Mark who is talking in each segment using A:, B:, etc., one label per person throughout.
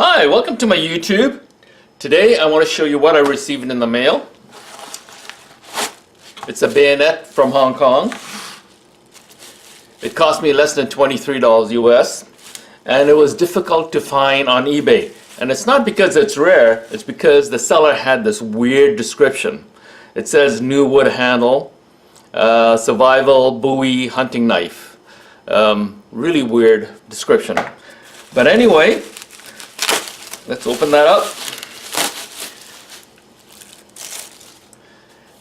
A: Hi, welcome to my YouTube. Today I want to show you what I received in the mail. It's a bayonet from Hong Kong. It cost me less than $23 US, and it was difficult to find on eBay. And it's not because it's rare, it's because the seller had this weird description. It says new wood handle, survival Bowie hunting knife. Really weird description. But anyway, let's open that up.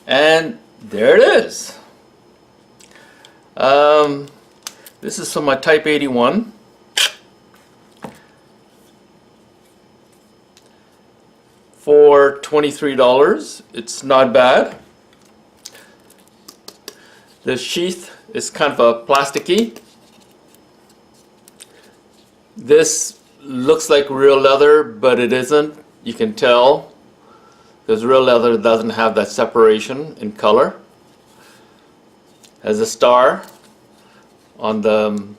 A: And there it is. This is from my Type 81. For $23, it's not bad. The sheath is kind of a plasticky. This looks like real leather, but it isn't. You can tell because real leather doesn't have that separation in color. Has a star on the,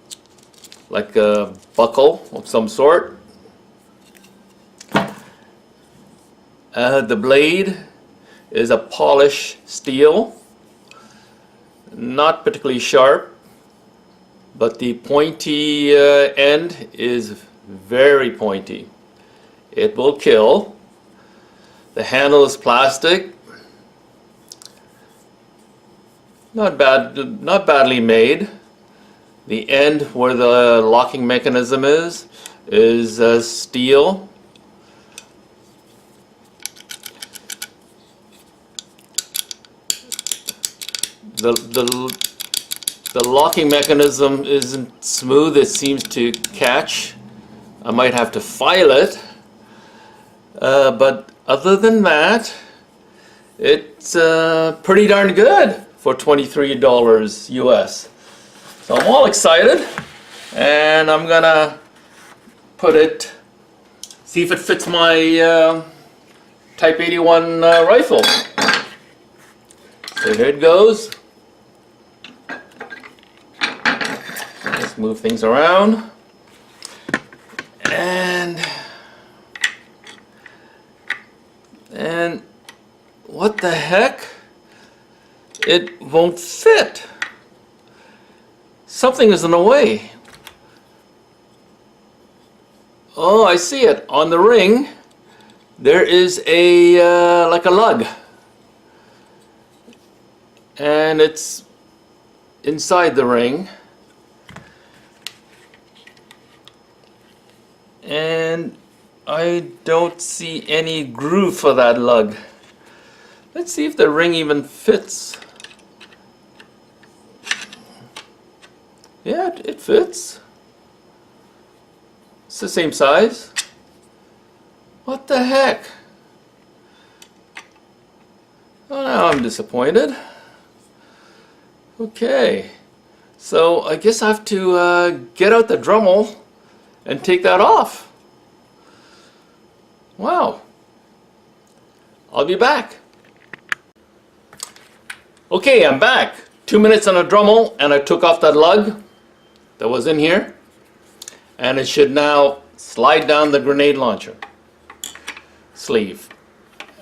A: like a buckle of some sort. The blade is a polished steel, not particularly sharp, but the pointy end is very pointy. It will kill. The handle is plastic. Not badly made. The end where the locking mechanism is steel. The locking mechanism isn't smooth. It seems to catch. I might have to file it, but other than that, it's pretty darn good for $23 US. So I'm all excited, and I'm gonna put it, see if it fits my Type 81 rifle. So here it goes. Let's move things around. And what the heck? It won't fit. Something is in the way. Oh, I see it. On the ring, there is a like a lug. And it's inside the ring. And I don't see any groove for that lug. Let's see if the ring even fits. Yeah, it fits. It's the same size. What the heck? Oh, now I'm disappointed. Okay, so I guess I have to get out the Dremel and take that off. Wow. I'll be back. Okay, I'm back. 2 minutes on a Dremel, and I took off that lug that was in here, and it should now slide down the grenade launcher sleeve.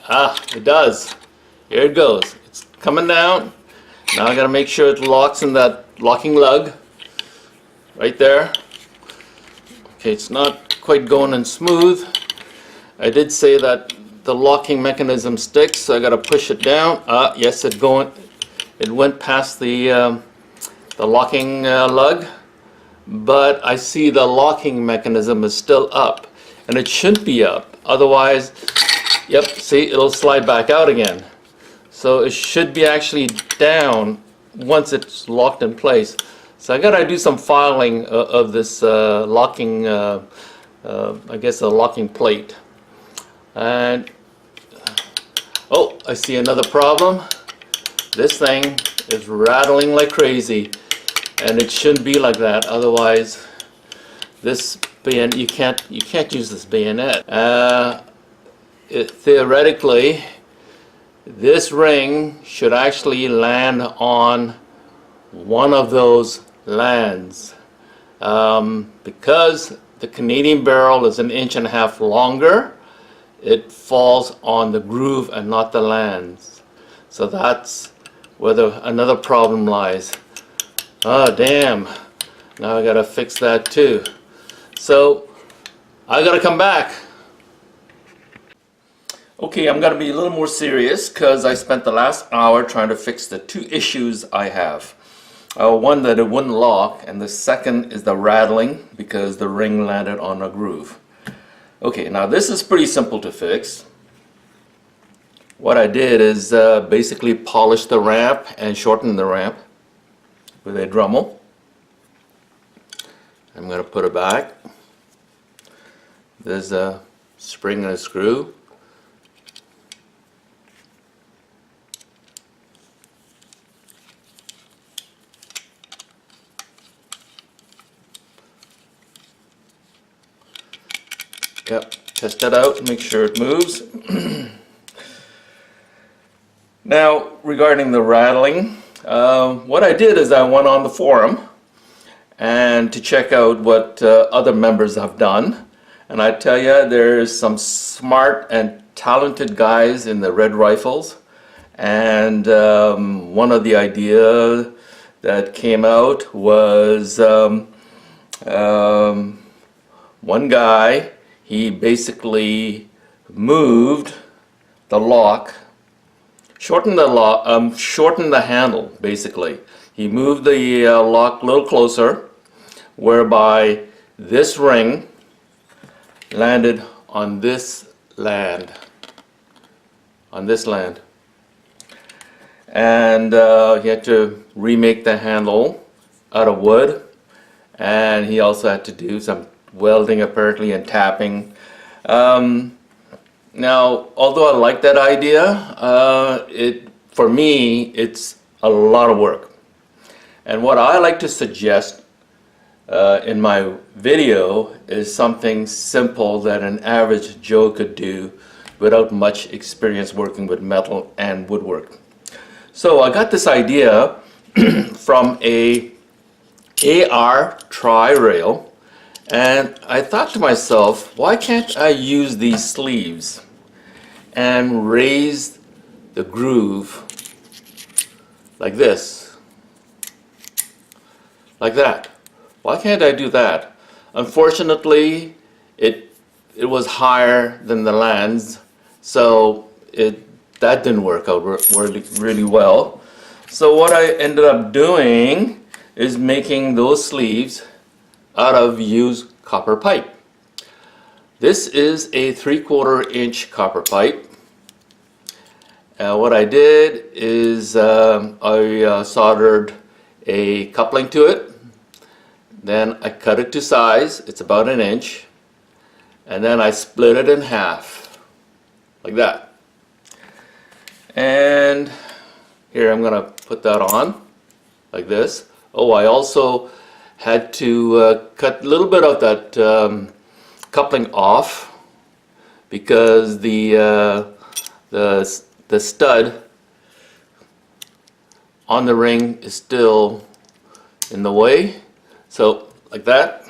A: Ah, it does. Here it goes. It's coming down. Now I gotta make sure it locks in that locking lug right there. Okay, it's not quite going in smooth. I did say that the locking mechanism sticks, so I gotta push it down. Ah, yes, it went past the locking lug, but I see the locking mechanism is still up, and it shouldn't be up. Otherwise, yep, see, it'll slide back out again. So it should be actually down once it's locked in place. So I gotta do some filing of this locking, I guess a locking plate. And, oh, I see another problem. This thing is rattling like crazy, and it shouldn't be like that. Otherwise, this bayonet, you can't use this bayonet. Theoretically, this ring should actually land on one of those lands because the Canadian barrel is 1.5 inches longer, it falls on the groove and not the lands. So that's where another problem lies. Oh damn, now I gotta fix that too. So I gotta come back. Okay, I'm gonna be a little more serious because I spent the last hour trying to fix the two issues I have. One, that it wouldn't lock, and the second is the rattling because the ring landed on a groove. Okay, now this is pretty simple to fix. What I did is basically polish the ramp and shorten the ramp with a Dremel. I'm going to put it back. There's a spring and a screw. Yep, test that out, make sure it moves. Now, regarding the rattling, what I did is I went on the forum and to check out what other members have done. And I tell you, there's some smart and talented guys in the Red Rifles. And one of the ideas that came out was one guy, he basically moved the lock, shortened the handle basically. He moved the lock a little closer, whereby this ring landed on this land. And he had to remake the handle out of wood, and he also had to do some welding apparently and tapping. Now, although I like that idea, for me it's a lot of work. And what I like to suggest in my video is something simple that an average Joe could do without much experience working with metal and woodwork. So I got this idea from a AR tri-rail, and I thought to myself, why can't I use these sleeves and raise the groove like this, like that? Why can't I do that? Unfortunately, it was higher than the lands, so that didn't work out really well. So what I ended up doing is making those sleeves out of used copper pipe. This is a 3/4 inch copper pipe. What I did is I soldered a coupling to it. Then I cut it to size. It's about 1 inch. And then I split it in half, like that. And here I'm gonna put that on, like this. Oh, I also had to cut a little bit of that coupling off because the stud on the ring is still in the way. So like that.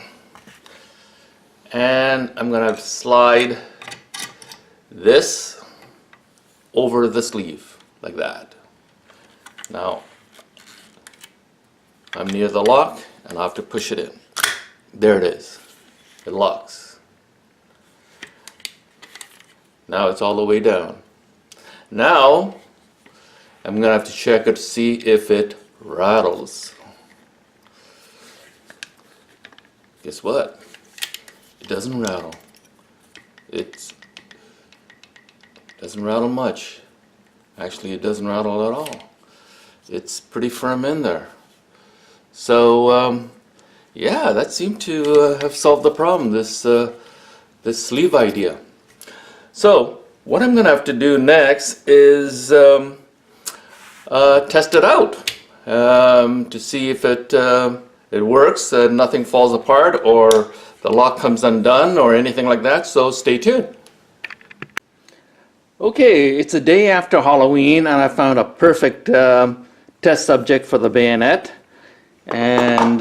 A: And I'm gonna slide this over the sleeve like that. Now I'm near the lock and I have to push it in. There it is. It locks. Now it's all the way down. Now I'm gonna have to check it to see if it rattles. Guess what? It doesn't rattle. It doesn't rattle much. Actually, it doesn't rattle at all. It's pretty firm in there. So yeah, that seemed to have solved the problem, this sleeve idea. So what I'm gonna have to do next is test it out to see if it works, nothing falls apart or the lock comes undone or anything like that, so stay tuned. Okay, it's a day after Halloween and I found a perfect test subject for the bayonet. And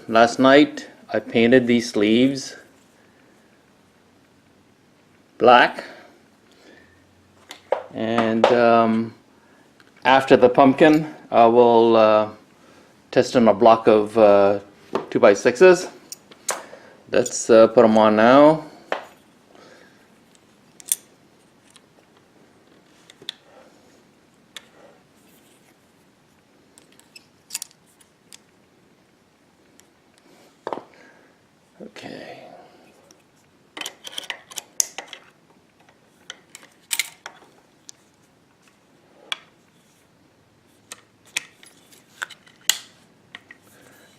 A: last night I painted these sleeves black. And after the pumpkin, I will test on a block of 2x6s. Let's put them on now. Okay.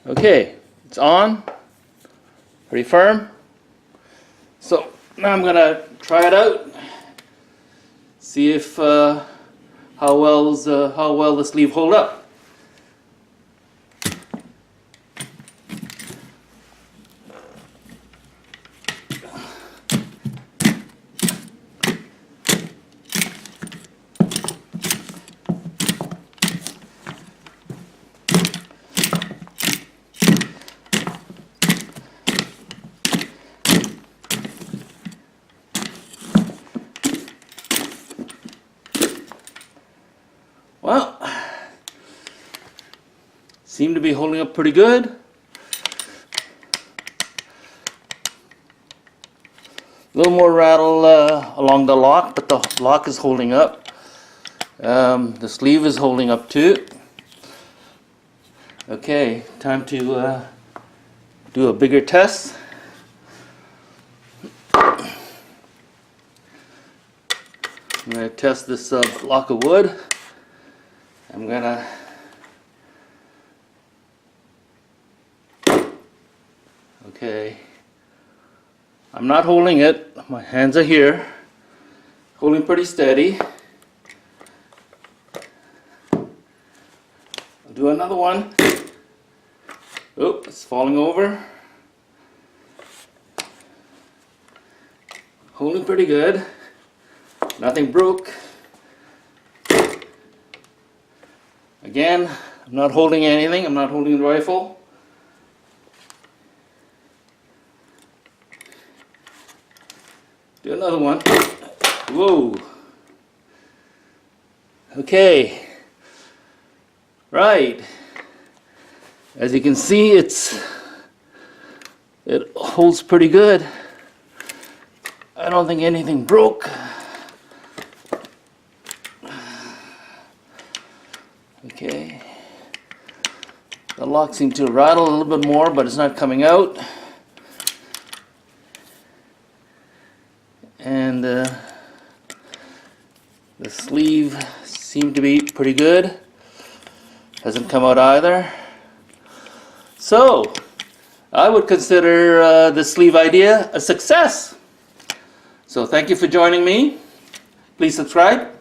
A: Okay, it's on, pretty firm. So now I'm gonna try it out, see if how well the sleeve hold up. Well, seem to be holding up pretty good. A little more rattle along the lock, but the lock is holding up. The sleeve is holding up too. Okay, time to do a bigger test. I'm going to test this block of wood. I'm gonna okay. I'm not holding it. My hands are here, holding pretty steady. I'll do another one. Oh, it's falling over. Holding pretty good. Nothing broke. Again, I'm not holding anything. I'm not holding the rifle. Do another one. Whoa. Okay. Right. As you can see, it holds pretty good. I don't think anything broke. Okay. The lock seemed to rattle a little bit more, but it's not coming out. And the sleeve seemed to be pretty good. Hasn't come out either. So, I would consider the sleeve idea a success. So thank you for joining me. Please subscribe.